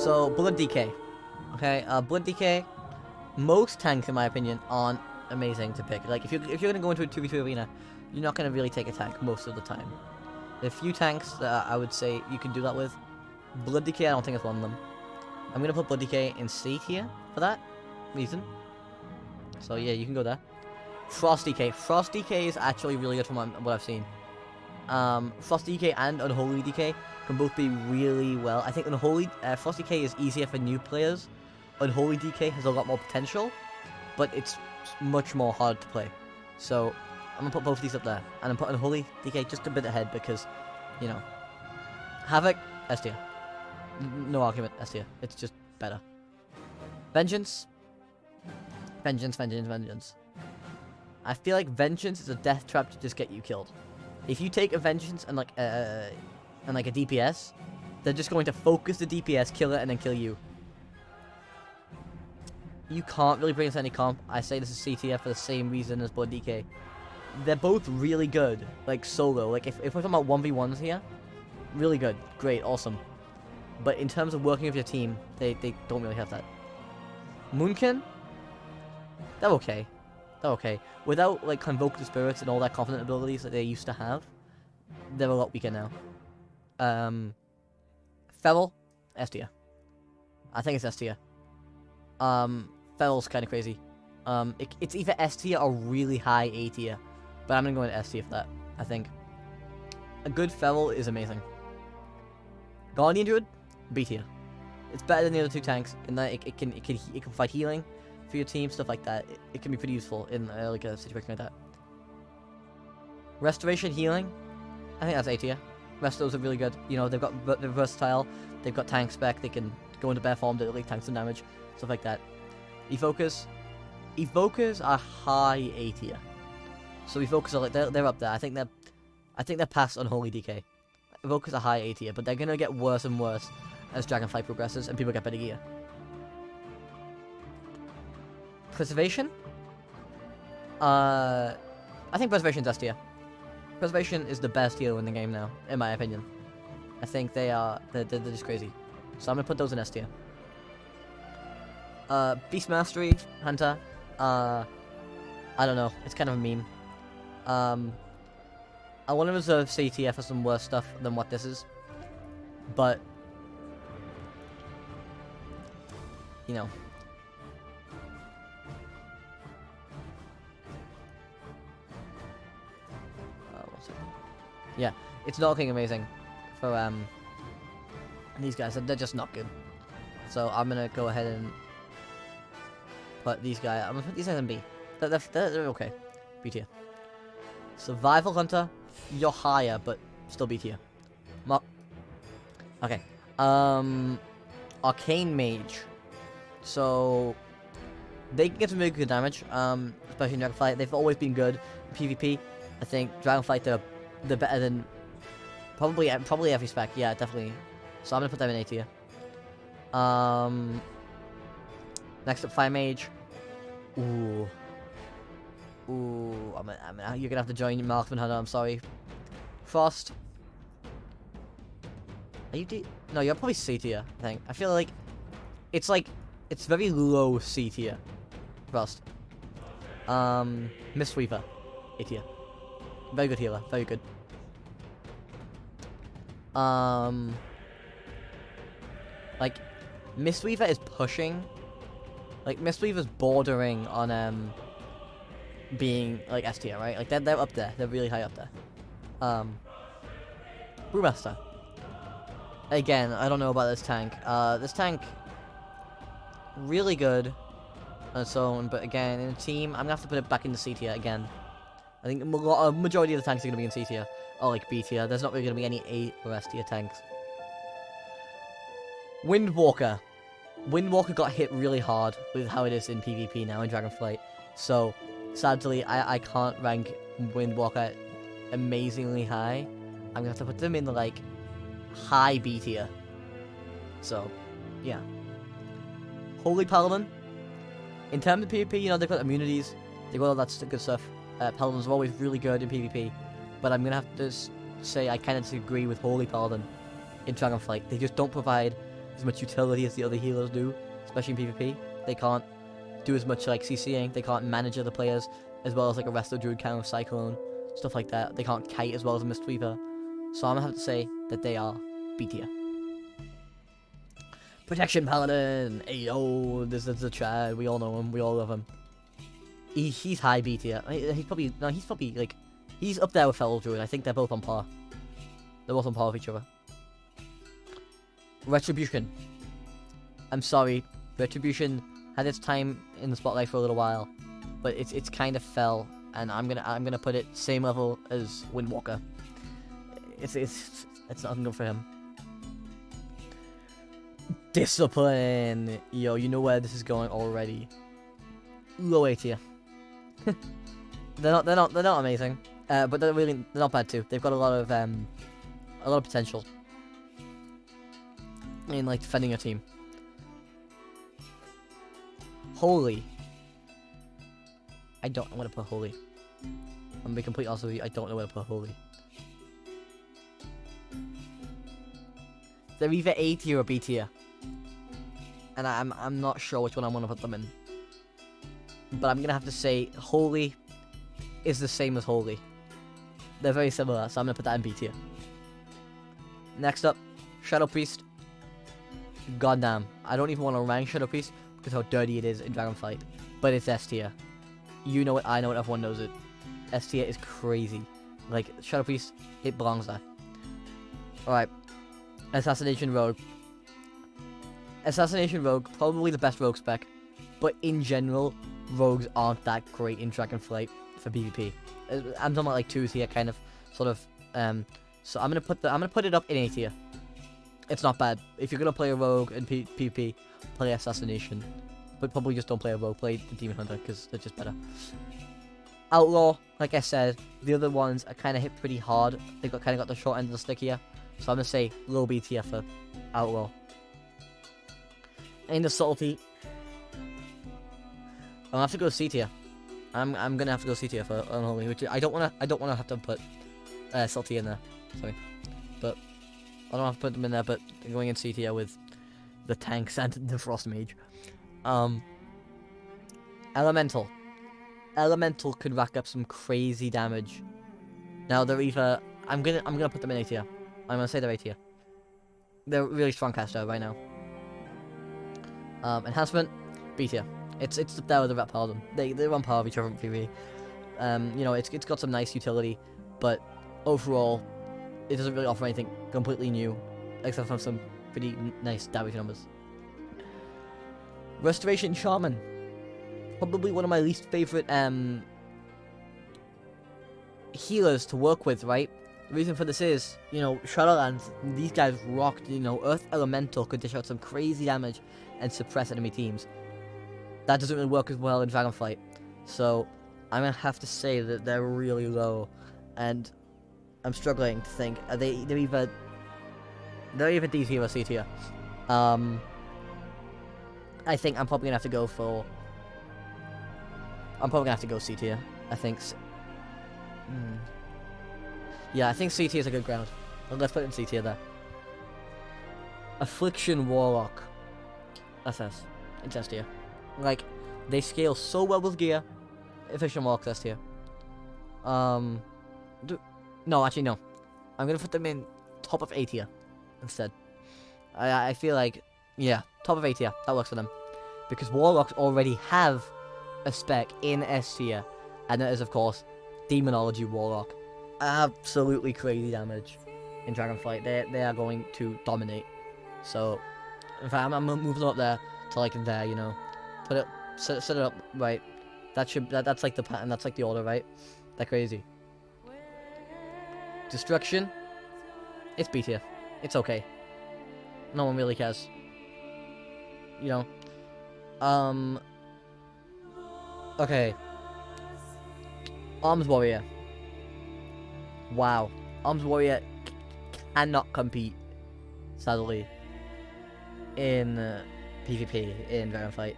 So, Blood DK. Okay, Blood DK, most tanks, in my opinion, aren't amazing to pick. Like, if you're gonna go into a 2v2 arena, you're not gonna really take a tank most of the time. There are a few tanks that I would say you can do that with. Blood DK, I don't think it's one of them. I'm gonna put Blood DK in C tier for that reason. So yeah, you can go there. Frost DK. Frost DK is actually really good from what I've seen. Frost DK and Unholy DK can both be really well. I think Frost DK is easier for new players. Unholy DK has a lot more potential, but it's much more hard to play. So I'm gonna put both of these up there, and I'm putting Unholy DK just a bit ahead because, you know, Havoc S tier. No argument, S tier. It's just better. Vengeance. Vengeance. I feel like Vengeance is a death trap to just get you killed. If you take a Vengeance and like a DPS, they're just going to focus the DPS, kill it, and then kill you. You can't really bring us any comp. I say this is CTF for the same reason as Blood DK. They're both really good, like solo. Like if we're talking about 1v1s here, really good, great, awesome. But in terms of working with your team, they don't really have that. Moonkin, they're okay. They're okay. Without like Convoke the Spirits and all that confident abilities that they used to have, they're a lot weaker now. Feral, S tier. I think it's S tier. Feral's kind of crazy. It's either S tier or really high A tier, but I'm gonna go into S tier for that. I think a good Feral is amazing. Guardian Druid, B tier. It's better than the other two tanks in that it can provide healing for your team, stuff like that. It can be pretty useful in like a situation like that. Restoration healing, I think that's A tier. Restos are really good. You know, they're versatile. They've got tank spec. They can go into bear form to like tank some damage, stuff like that. Evokers are high A tier. So Evokers are like they're up there. I think they're past Unholy DK. Evokers are high A tier, but they're gonna get worse and worse as Dragonflight progresses and people get better gear. Preservation? I think Preservation's S tier. Preservation is the best healer in the game now, in my opinion. I think they're just crazy. So I'm gonna put those in S tier. Beast Mastery, Hunter. I don't know. It's kind of a meme. I want to reserve CTF for some worse stuff than what this is. But, you know. Yeah, it's not looking amazing for these guys. They're just not good. So I'm gonna go ahead and put these guys. I'm gonna put these guys in B. They're okay. B tier. Survival Hunter, you're higher, but still B tier. Okay. Arcane Mage. So they can get some really good damage. Especially in Dragonflight. They've always been good in PvP. I think Dragonflight they're better than probably every spec. Yeah, definitely. So I'm gonna put them in A tier. Next up, Fire Mage. Ooh, you're gonna have to join Marksman Hunter. I'm sorry. Frost. Are you D? No, you're probably C tier. I think. I feel like it's very low C tier. Frost. Mistweaver, A tier. Very good healer. Very good. Like, Mistweaver is pushing. Like, Mistweaver's bordering on, being, like, S tier, right? Like, they're up there. They're really high up there. Brewmaster. Again, I don't know about this tank. This tank, really good on its own, but again, in a team, I'm gonna have to put it back into C tier again. I think a majority of the tanks are going to be in C tier, or like B tier. There's not really going to be any A or S tier tanks. Windwalker. Windwalker got hit really hard with how it is in PvP now in Dragonflight. So, sadly, I can't rank Windwalker amazingly high. I'm going to have to put them in the, like, high B tier. So, yeah. Holy Paladin. In terms of PvP, you know, they've got immunities. They've got all that good stuff. Paladins are always really good in PvP, but I'm gonna have to say I kind of disagree with Holy Paladin in Dragonflight. They just don't provide as much utility as the other healers do, especially in PvP. They can't do as much like CCing, they can't manage other players as well as like a Resto Druid can with Cyclone, stuff like that. They can't kite as well as a Mistweaver. So I'm gonna have to say that they are B tier. Protection Paladin! Ayo, this is a Chad, we all know him, we all love him. He's high B tier. He's probably like, he's up there with Fellow Druid. I think they're both on par. They're both on par with each other. Retribution. I'm sorry, Retribution had its time in the spotlight for a little while, but it's kind of fell, and I'm gonna put it same level as Windwalker. It's nothing good for him. Discipline. Yo, you know where this is going already. Low A tier. They're not amazing, but they're not bad too. They've got a lot of potential in like defending your team. Holy. I don't know where to put Holy. I'm gonna be completely honest with you, I don't know where to put Holy. They're either A tier or B tier. And I'm not sure which one I want to put them in. But I'm gonna have to say Holy is the same as Holy. They're very similar, so I'm gonna put that in B tier. Next up, Shadow Priest. Goddamn, I don't even want to rank Shadow Priest because how dirty it is in Dragonflight. But it's S tier. You know it, I know it, everyone knows it. S tier is crazy. Like, Shadow Priest, it belongs there. Alright. Assassination Rogue. Assassination Rogue, probably the best rogue spec. But in general, rogues aren't that great in Dragonflight for PvP. I'm talking about like 2 tier kind of, sort of, so I'm gonna put it up in A tier. It's not bad. If you're gonna play a rogue in PvP, play Assassination. But probably just don't play a rogue, play the Demon Hunter, because they're just better. Outlaw, like I said, the other ones are kind of hit pretty hard. They kind of got the short end of the stick here. So I'm gonna say low B tier for Outlaw. In the Subtlety, I'm gonna have to go C tier. I'm gonna have to go C tier for Unholy, which I don't wanna have to put Subtlety in there. Sorry, but I don't have to put them in there. But going in C tier with the tanks and the Frost Mage. Elemental. Elemental could rack up some crazy damage. Now they're either I'm gonna put them in A tier. I'm gonna say they're A tier. They're really strong caster right now. Enhancement, B tier. It's up there with the Rat Paladin. They're on par with each other in PvP. You know, it's got some nice utility, but overall, it doesn't really offer anything completely new, except for some pretty nice damage numbers. Restoration Shaman. Probably one of my least favorite healers to work with, right? The reason for this is, you know, Shadowlands, these guys rocked, you know, Earth Elemental could dish out some crazy damage and suppress enemy teams. That doesn't really work as well in Dragonflight. So, I'm gonna have to say that they're really low. And I'm struggling to think, they're either D tier or C tier. I think I'm probably gonna have to go for... I'm probably gonna have to go C tier. I think... Yeah, I think C tier is a good ground. Let's put it in C tier there. Affliction Warlock. That's S. It's S tier. Like, they scale so well with gear. Affliction Warlock's S tier. No, actually no. I'm gonna put them in top of A tier instead. I feel like, yeah, top of A tier. That works for them. Because Warlocks already have a spec in S tier. And that is, of course, Demonology Warlock. Absolutely crazy damage in Dragonflight. They are going to dominate. So, in fact, I'm moving up there to like there, you know. Put it, set it up right. That's like the pattern. That's like the order, right? They're crazy. Destruction. It's B tier. It's okay. No one really cares. You know. Okay. Arms Warrior. Wow. Arms Warrior cannot compete, sadly, in PvP, in Dragonflight.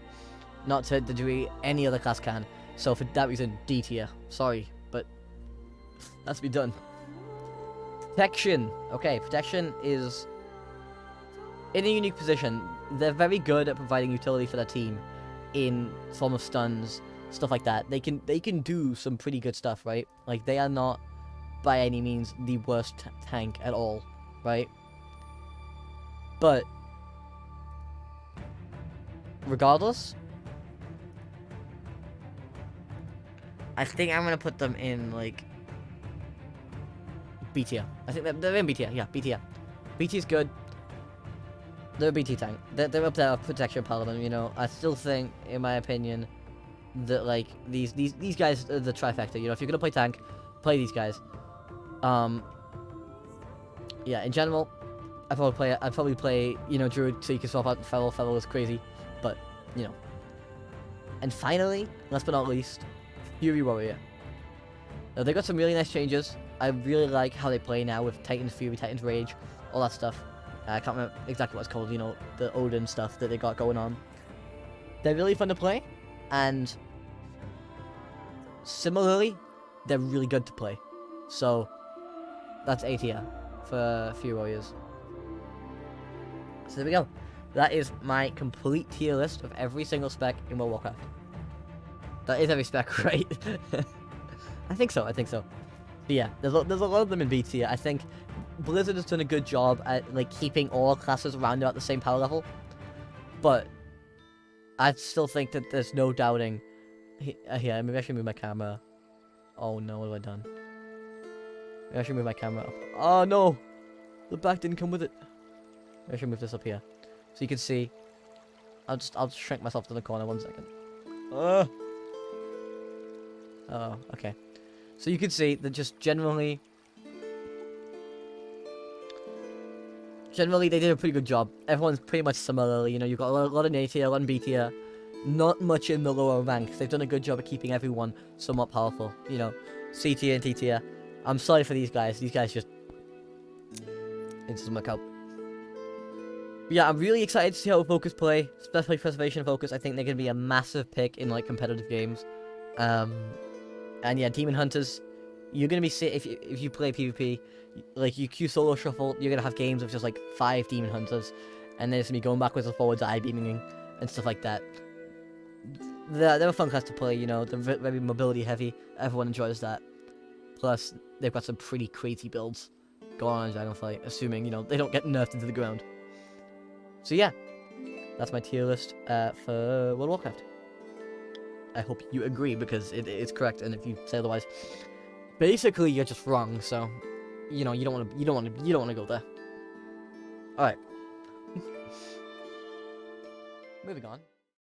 Not to the degree any other class can. So for that reason, D tier. Sorry, but that's be done. Protection. Okay, protection is in a unique position. They're very good at providing utility for their team in form of stuns, stuff like that. They can do some pretty good stuff, right? Like, they are not by any means the worst tank at all, right? But regardless, I think I'm gonna put them in like B tier. I think they're in B tier. Yeah, B tier. BT is good. They're a BT tank. They're up there with Protection Paladin. You know, I still think, in my opinion, that like these guys are the trifecta. You know, if you're gonna play tank, play these guys. Yeah, in general, I'd probably play, you know, Druid so you can swap out Feral. Feral is crazy, but, you know. And finally, last but not least, Fury Warrior. Now, they got some really nice changes. I really like how they play now with Titan's Fury, Titan's Rage, all that stuff. I can't remember exactly what it's called, you know, the Odin stuff that they got going on. They're really fun to play, and similarly, they're really good to play. So, that's A tier for Fury Warriors. So there we go. That is my complete tier list of every single spec in World of Warcraft. That is every spec, right? I think so. But yeah, there's a lot of them in B tier. I think Blizzard has done a good job at like keeping all classes around about the same power level. But I still think that there's no doubting. Here, maybe I should move my camera. Oh no, what have I done? Maybe I should move my camera up. Oh no! The back didn't come with it. Maybe I should move this up here. So you can see. I'll just shrink myself to the corner 1 second. Oh, okay. So you can see that just generally they did a pretty good job. Everyone's pretty much similarly, you know, you've got a lot in A tier, a lot in B tier. Not much in the lower ranks. They've done a good job of keeping everyone somewhat powerful. You know, C tier and T tier. I'm sorry for these guys. These guys just... it doesn't work out. But yeah, I'm really excited to see how Evokers play. Especially Preservation Evokers. I think they're going to be a massive pick in, like, competitive games. And yeah, Demon Hunters. You're going to be... if you play PvP, like, you Q solo shuffle, you're going to have games of just, like, 5 Demon Hunters. And they're just going to be going backwards and forwards, eye-beaming and stuff like that. They're a fun class to play, you know. They're very mobility heavy. Everyone enjoys that. Plus, they've got some pretty crazy builds going on in Dragonflight, assuming, you know, they don't get nerfed into the ground. So yeah, that's my tier list for World of Warcraft. I hope you agree, because it's correct, and if you say otherwise, basically you're just wrong. So, you know, you don't want to go there. All right. Moving on.